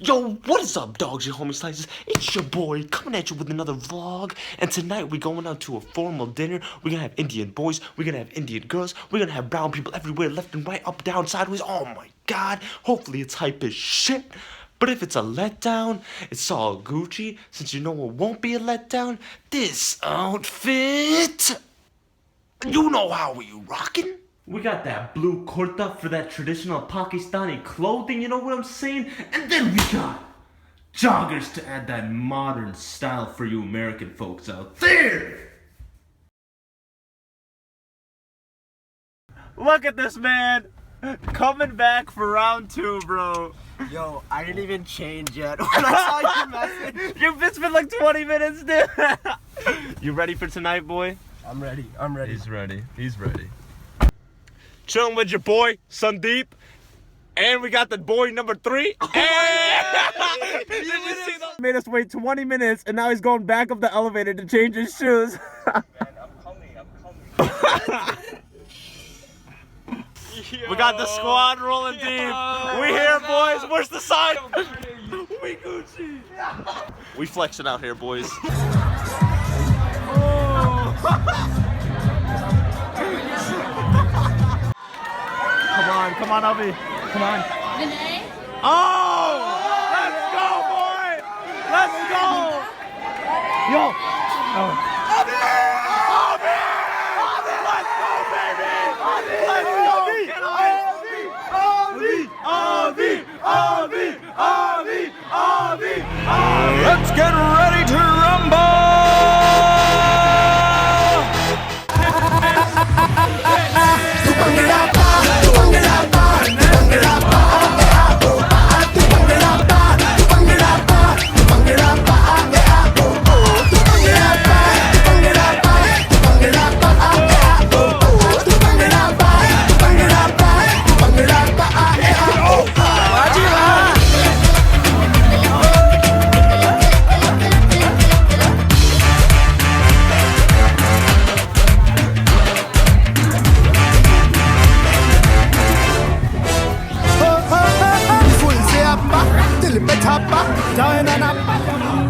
Yo, what is up, dogs and homie slices? It's your boy coming at you with another vlog. And tonight we're going out to a formal dinner. We're gonna have Indian boys, we're gonna have Indian girls, we're gonna have brown people everywhere, left and right, up, down, sideways. Oh my god. Hopefully it's hype as shit. But if it's a letdown, it's all Gucci. Since you know it won't be a letdown, this outfit, you know how we rockin'. We got that blue kurta for that traditional Pakistani clothing, you know what I'm saying? And then we got joggers to add that modern style for you American folks out there. Look at this man, coming back for round 2, bro. Yo, I didn't even change yet when I saw your message. It's been like 20 minutes, dude. You ready for tonight, boy? I'm ready. He's ready. Chilling with your boy, Sandeep. And we got the boy number 3. Hey! Did you see that? Made us wait 20 minutes and now he's going back up the elevator to change his shoes. Man, I'm coming. We got the squad rolling deep. We here, boys. Where's the sign? We Gucci. We flexing out here, boys. Come on, Abhi. Come on. Vinay? Oh! Let's go, boy! Let's go! Yo! Oh. Abhi! Let's go, baby! Let's go! Let's get ready to rumble!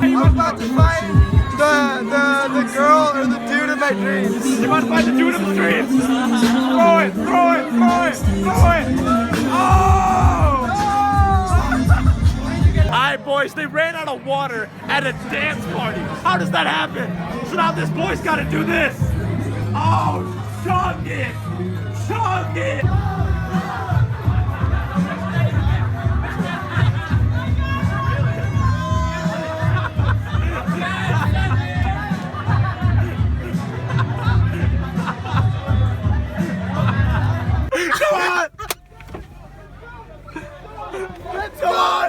I'm about to find the girl or the dude of my dreams. You want to find the dude of the dreams? Throw it! Oh! Alright, boys, they ran out of water at a dance party. How does that happen? So now this boy's got to do this. Oh, chug it!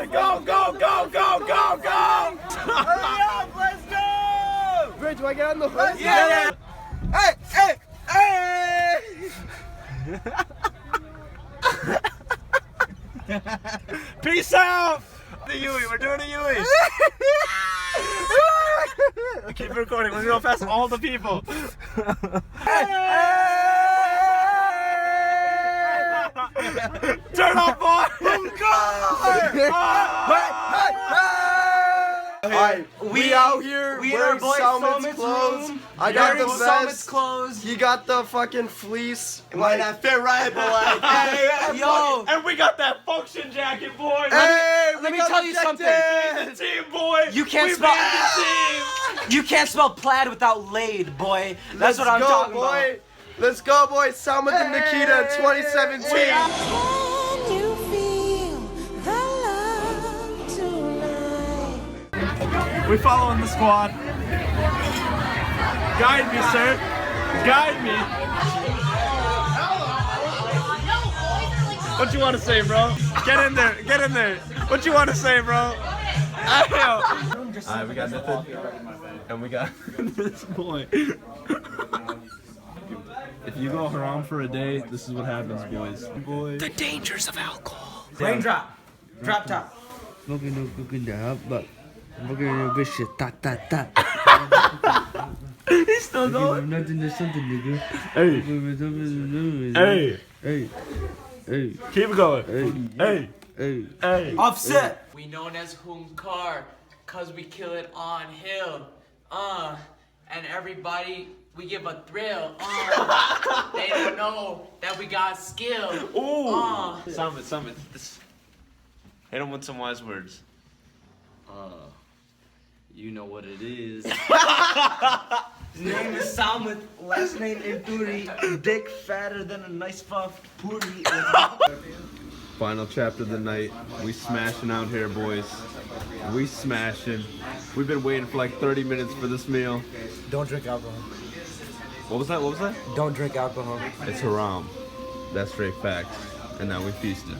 Come on, go! Hurry up, let's go! Wait, do I get on the hood? Yeah. Hey! Peace out! The Yui, we're doing a Yui. Keep recording, we're going past all the people. Turn off, boy! Alright, we out here wearing Salman's clothes. I got the vest. Clothes. He got the fucking fleece. Might not fit right, but like, hey, yo. And we got that function jacket, boy. Hey, Let me tell you something. The team, boy. You can't we spell. made the team. You can't spell plaid without laid, boy. That's what I'm talking about. Let's go, boy. Salma and Nikita 2017. Can you feel the love tonight? We following the squad. Guide me, sir. Guide me. What you want to say, bro? Get in there. What you want to say, bro? Alright, we got nothing. And we got this boy. If you go haram for a day, this is what happens, boys. The dangers of alcohol. Raindrop. Drop top. Smoking no cooking the hot butt. Smoking no bitch shit. Ta. He's still going. Nothing to something, nigga. Hey. Hey. Keep it going. Hey. Hey. Hey. Offset. We known as Hunkar, cause we kill it on hill. And everybody, we give a thrill. They don't know that we got skill. Ooh. Summit. Hit him with some wise words. You know what it is. His name is Samet, last name Inturi, dick fatter than a nice puffed puri. Final chapter of the night. We smashing out here, boys. We smashing. We've been waiting for like 30 minutes for this meal. Don't drink alcohol. What was that? Don't drink alcohol. It's haram. That's straight facts. And now we feasted.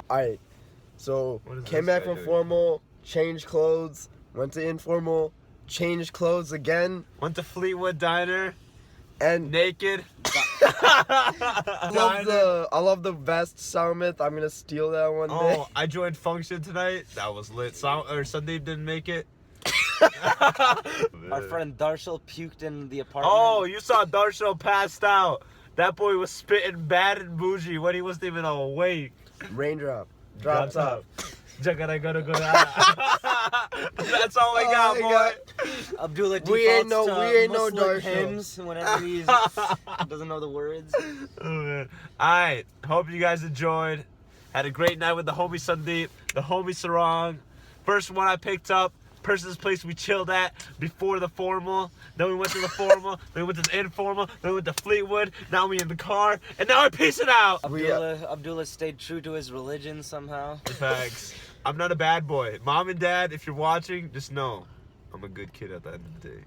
Alright, so came back from formal, changed clothes, went to informal, changed clothes again, Went to Fleetwood Diner, and naked. I love the vest, Sourmouth. I'm gonna steal that one day. Oh, I joined function tonight. That was lit. Sandeep didn't make it. Our friend Darshal puked in the apartment. Oh, you saw Darshal passed out. That boy was spitting bad and bougie when he wasn't even awake. Raindrop, drop top. That's all we got, boy. Abdullah We ain't defaults no- to we ain't no Muslim Darshal. hymns whenever he doesn't know the words. Oh, man. Alright, hope you guys enjoyed. Had a great night with the homie Sandeep, the homie Sarang. First one I picked up, person's place we chilled at before the formal. Then we went to the formal, then we went to the informal, then we went to Fleetwood. Now we in the car, and now we're peacing out. Abdullah stayed true to his religion somehow. Thanks. I'm not a bad boy. Mom and dad, if you're watching, just know I'm a good kid at the end of the day.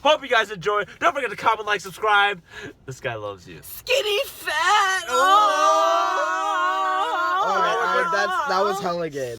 Hope you guys enjoyed. Don't forget to comment, like, subscribe. This guy loves you. Skinny fat! Alright, that was hella gay.